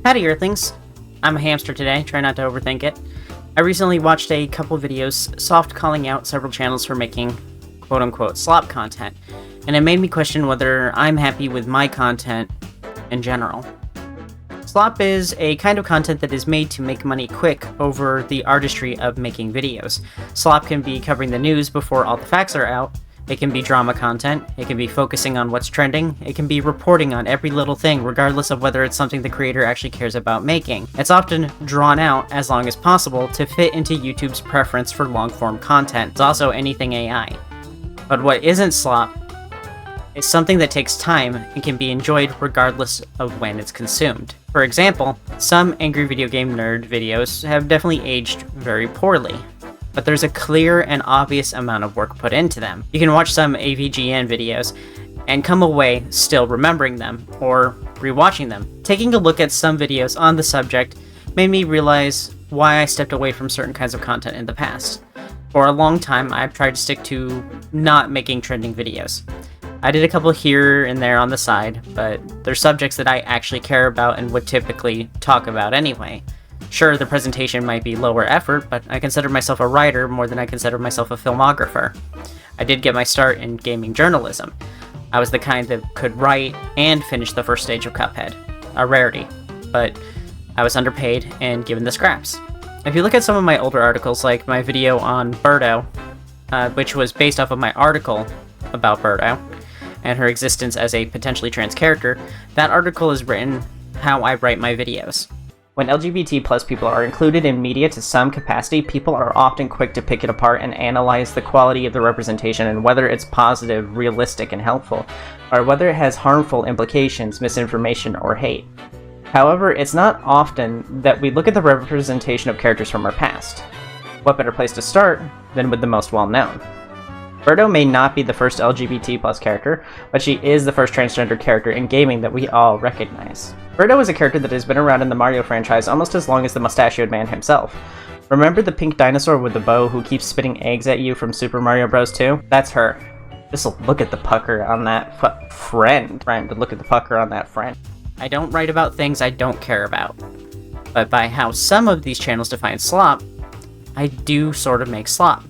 Howdy Earthlings! I'm a hamster today, try not to overthink it. I recently watched a couple videos soft calling out several channels for making quote-unquote slop content, and it made me question whether I'm happy with my content in general. Slop is a kind of content that is made to make money quick over the artistry of making videos. Slop can be covering the news before all the facts are out, it can be drama content, it can be focusing on what's trending, it can be reporting on every little thing regardless of whether it's something the creator actually cares about making. It's often drawn out as long as possible to fit into YouTube's preference for long-form content. It's also anything AI. But what isn't slop is something that takes time and can be enjoyed regardless of when it's consumed. For example, some angry video game nerd videos have definitely aged very poorly, but there's a clear and obvious amount of work put into them. You can watch some AVGN videos and come away still remembering them, or rewatching them. Taking a look at some videos on the subject made me realize why I stepped away from certain kinds of content in the past. For a long time, I've tried to stick to not making trending videos. I did a couple here and there on the side, but they're subjects that I actually care about and would typically talk about anyway. Sure, the presentation might be lower effort, but I consider myself a writer more than I consider myself a filmographer. I did get my start in gaming journalism. I was the kind that could write and finish the first stage of Cuphead. A rarity, but I was underpaid and given the scraps. If you look at some of my older articles, like my video on Birdo, which was based off of my article about Birdo and her existence as a potentially trans character, that article is written how I write my videos. When LGBT+ people are included in media to some capacity, people are often quick to pick it apart and analyze the quality of the representation and whether it's positive, realistic, and helpful, or whether it has harmful implications, misinformation, or hate. However, it's not often that we look at the representation of characters from our past. What better place to start than with the most well-known? Birdo may not be the first LGBT+ character, but she is the first transgender character in gaming that we all recognize. Birdo is a character that has been around in the Mario franchise almost as long as the mustachioed man himself. Remember the pink dinosaur with the bow who keeps spitting eggs at you from Super Mario Bros. 2? That's her. Just look at the pucker on that friend. Look at the pucker on that friend. I don't write about things I don't care about. But by how some of these channels define slop, I do sort of make slop.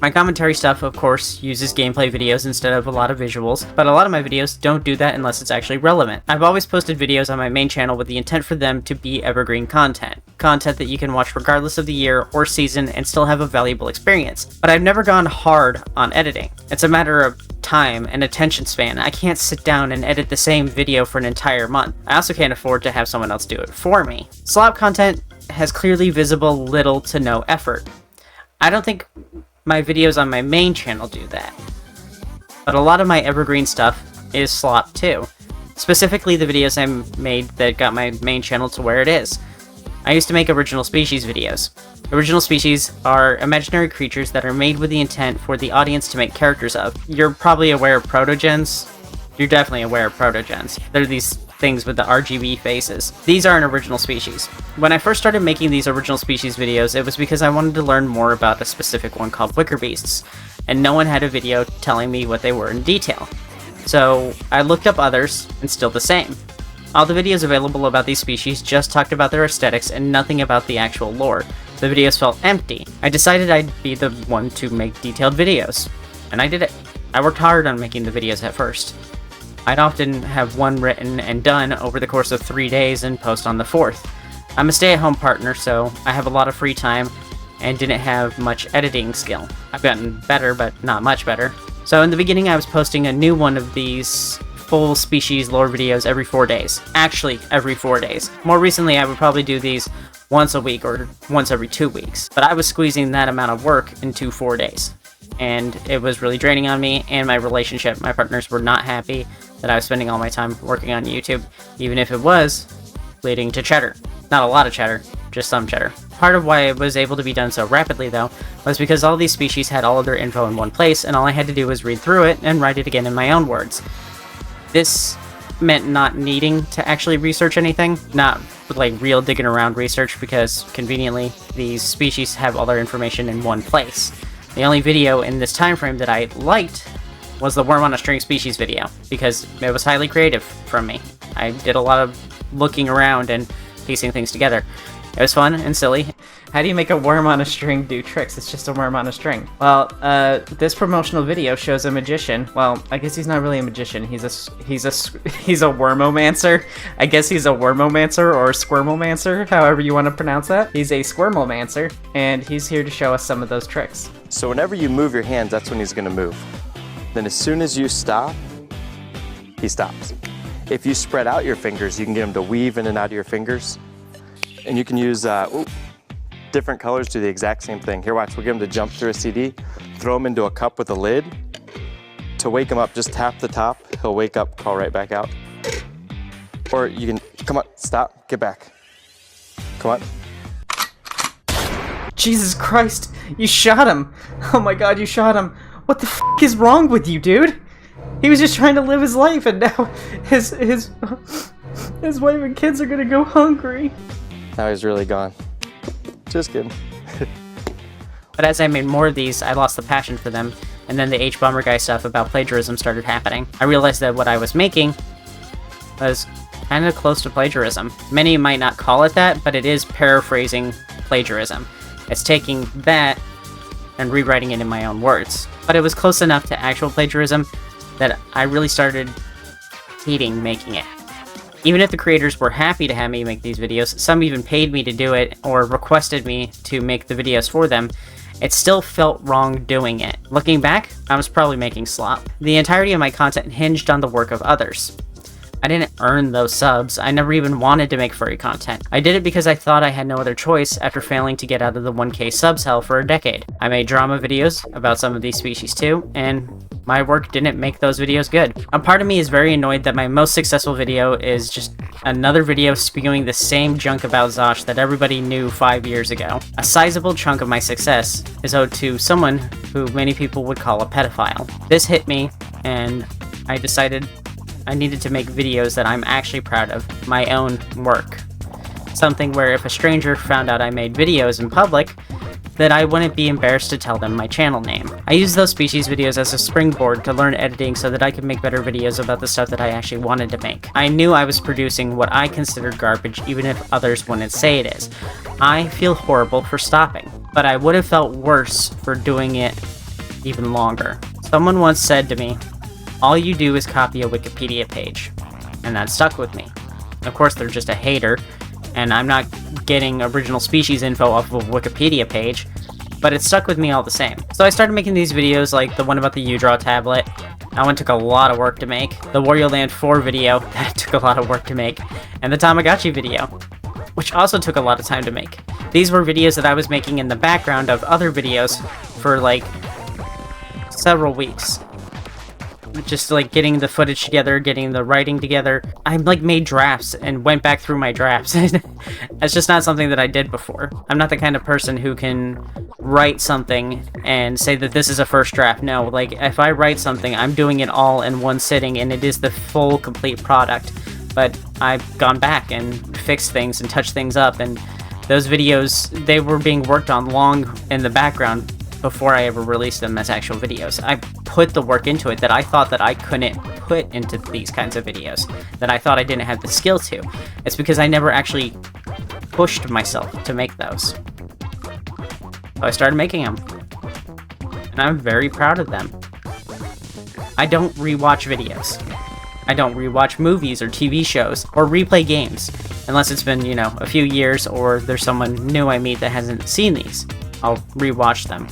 My commentary stuff, of course, uses gameplay videos instead of a lot of visuals, but a lot of my videos don't do that unless it's actually relevant. I've always posted videos on my main channel with the intent for them to be evergreen content. Content that you can watch regardless of the year or season and still have a valuable experience. But I've never gone hard on editing. It's a matter of time and attention span. I can't sit down and edit the same video for an entire month. I also can't afford to have someone else do it for me. Slop content has clearly visible little to no effort. I don't think my videos on my main channel do that. But a lot of my evergreen stuff is slop too. Specifically the videos I made that got my main channel to where it is. I used to make original species videos. Original species are imaginary creatures that are made with the intent for the audience to make characters of. You're probably aware of protogens. You're definitely aware of protogens. They're these things with the RGB faces. These are an original species. When I first started making these original species videos, it was because I wanted to learn more about a specific one called wicker beasts, and no one had a video telling me what they were in detail. So I looked up others, and still the same. All the videos available about these species just talked about their aesthetics and nothing about the actual lore. The videos felt empty. I decided I'd be the one to make detailed videos, and I did it. I worked hard on making the videos at first. I'd often have one written and done over the course of 3 days and post on the 4th. I'm a stay-at-home partner, so I have a lot of free time and didn't have much editing skill. I've gotten better, but not much better. So in the beginning I was posting a new one of these full species lore videos every 4 days. Actually, every 4 days. More recently I would probably do these once a week or once every 2 weeks. But I was squeezing that amount of work into 4 days. And it was really draining on me and my relationship. My partners were not happy that I was spending all my time working on YouTube, even if it was leading to cheddar. Not a lot of cheddar, just some cheddar. Part of why it was able to be done so rapidly, though, was because all these species had all of their info in one place, and all I had to do was read through it and write it again in my own words. This meant not needing to actually research anything, not like real digging around research, because conveniently these species have all their information in one place. The only video in this time frame that I liked was the worm on a string species video, because it was highly creative from me. I did a lot of looking around and piecing things together. It was fun and silly. How do you make a worm on a string do tricks? It's just a worm on a string. Well, this promotional video shows a magician. Well, I guess he's not really a magician. He's a wormomancer. I guess he's a wormomancer or squirmomancer, however you want to pronounce that. He's a squirmomancer, and he's here to show us some of those tricks. So whenever you move your hands, that's when he's gonna move. Then as soon as you stop, he stops. If you spread out your fingers, you can get him to weave in and out of your fingers. And you can use different colors do the exact same thing. Here, watch, we'll get him to jump through a CD, throw him into a cup with a lid. To wake him up, just tap the top. He'll wake up, crawl right back out. Or you can, come on, stop, get back. Come on. Jesus Christ, you shot him. Oh my God, you shot him. What the f is wrong with you, dude? He was just trying to live his life, and now his wife and kids are gonna go hungry. Now he's really gone. Just kidding. But as I made more of these, I lost the passion for them, and then the H-Bomber guy stuff about plagiarism started happening. I realized that what I was making was kind of close to plagiarism. Many might not call it that, but it is paraphrasing plagiarism. It's taking that and rewriting it in my own words. But it was close enough to actual plagiarism that I really started hating making it. Even if the creators were happy to have me make these videos, some even paid me to do it or requested me to make the videos for them, it still felt wrong doing it. Looking back, I was probably making slop. The entirety of my content hinged on the work of others. I didn't earn those subs. I never even wanted to make furry content. I did it because I thought I had no other choice after failing to get out of the 1K subs hell for a decade. I made drama videos about some of these species too, and my work didn't make those videos good. A part of me is very annoyed that my most successful video is just another video spewing the same junk about Zosh that everybody knew 5 years ago. A sizable chunk of my success is owed to someone who many people would call a pedophile. This hit me, and I decided I needed to make videos that I'm actually proud of, my own work. Something where if a stranger found out I made videos in public, that I wouldn't be embarrassed to tell them my channel name. I used those species videos as a springboard to learn editing so that I could make better videos about the stuff that I actually wanted to make. I knew I was producing what I considered garbage even if others wouldn't say it is. I feel horrible for stopping, but I would have felt worse for doing it even longer. Someone once said to me, "All you do is copy a Wikipedia page," and that stuck with me. Of course, they're just a hater, and I'm not getting original species info off of a Wikipedia page, but it stuck with me all the same. So I started making these videos like the one about the U-Draw tablet. That one took a lot of work to make. The Wario Land 4 video, that took a lot of work to make. And the Tamagotchi video, which also took a lot of time to make. These were videos that I was making in the background of other videos for like several weeks. Just like getting the footage together, getting the writing together. I like made drafts and went back through my drafts. That's just not something that I did before. I'm not the kind of person who can write something and say that this is a first draft. No, like if I write something, I'm doing it all in one sitting and it is the full complete product. But I've gone back and fixed things and touched things up, and those videos, they were being worked on long in the background before I ever released them as actual videos. I put the work into it that I thought that I couldn't put into these kinds of videos, that I thought I didn't have the skill to. It's because I never actually pushed myself to make those. So I started making them, and I'm very proud of them. I don't rewatch videos. I don't rewatch movies or TV shows or replay games, unless it's been, you know, a few years or there's someone new I meet that hasn't seen these. I'll rewatch them.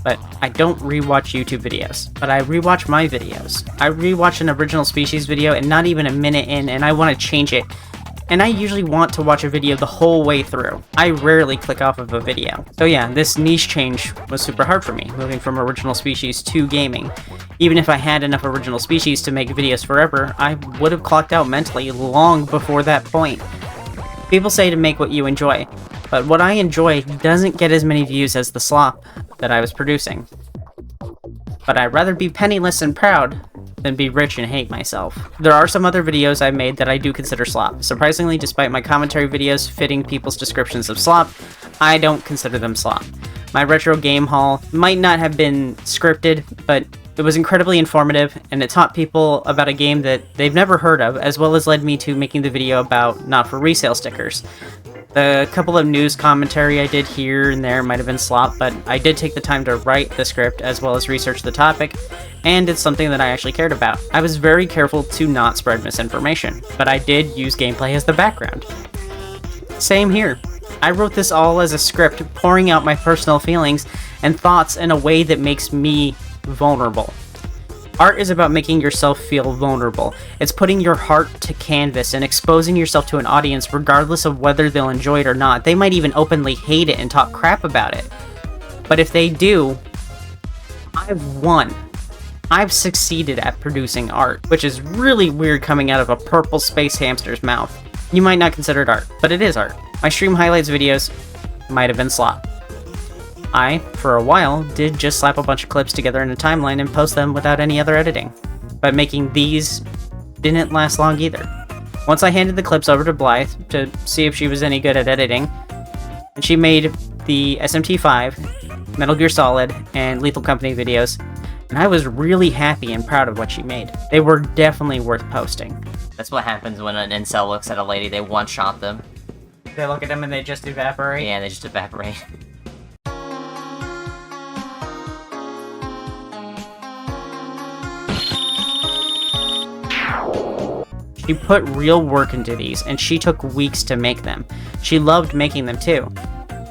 But I don't rewatch YouTube videos, but I rewatch my videos. I rewatch an original species video and not even a minute in, and I want to change it. And I usually want to watch a video the whole way through. I rarely click off of a video. So yeah, this niche change was super hard for me, moving from original species to gaming. Even if I had enough original species to make videos forever, I would have clocked out mentally long before that point. People say to make what you enjoy, but what I enjoy doesn't get as many views as the slop that I was producing. But I'd rather be penniless and proud than be rich and hate myself. There are some other videos I made that I do consider slop. Surprisingly, despite my commentary videos fitting people's descriptions of slop, I don't consider them slop. My retro game haul might not have been scripted, but It was incredibly informative, and it taught people about a game that they've never heard of, as well as led me to making the video about not for resale stickers. The couple of news commentary I did here and there might have been slop, but I did take the time to write the script as well as research the topic, and it's something that I actually cared about. I was very careful to not spread misinformation, but I did use gameplay as the background. Same here. I wrote this all as a script, pouring out my personal feelings and thoughts in a way that makes me vulnerable. Art is about making yourself feel vulnerable. It's putting your heart to canvas and exposing yourself to an audience regardless of whether they'll enjoy it or not. They might even openly hate it and talk crap about it. But if they do, I've won. I've succeeded at producing art, which is really weird coming out of a purple space hamster's mouth. You might not consider it art, but it is art. My stream highlights videos might have been slop. I, for a while, did just slap a bunch of clips together in a timeline and post them without any other editing. But making these didn't last long either. Once I handed the clips over to Blythe to see if she was any good at editing, and she made the SMT5, Metal Gear Solid, and Lethal Company videos, and I was really happy and proud of what she made. They were definitely worth posting. That's what happens when an incel looks at a lady, they one-shot them. They look at them and they just evaporate? Yeah, they just evaporate. She put real work into these, and she took weeks to make them. She loved making them too.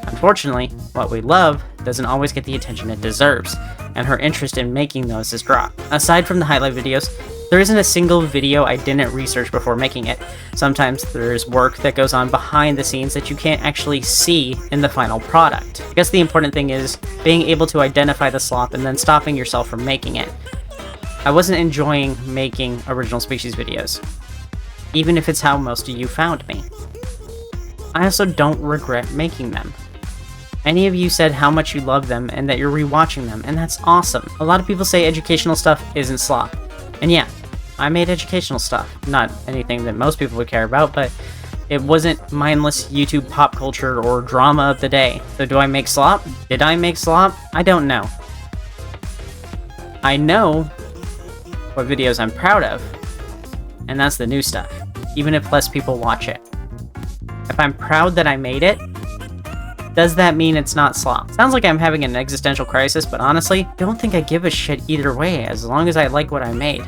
Unfortunately, what we love doesn't always get the attention it deserves, and her interest in making those has dropped. Aside from the highlight videos, there isn't a single video I didn't research before making it. Sometimes there's work that goes on behind the scenes that you can't actually see in the final product. I guess the important thing is being able to identify the slop and then stopping yourself from making it. I wasn't enjoying making Original Species videos, even if it's how most of you found me. I also don't regret making them. Many of you said how much you love them and that you're rewatching them, and that's awesome. A lot of people say educational stuff isn't slop. And yeah, I made educational stuff. Not anything that most people would care about, but it wasn't mindless YouTube pop culture or drama of the day. So do I make slop? Did I make slop? I don't know. I know what videos I'm proud of, and that's the new stuff, even if less people watch it. If I'm proud that I made it, does that mean it's not slop? Sounds like I'm having an existential crisis, but honestly, don't think I give a shit either way, as long as I like what I made.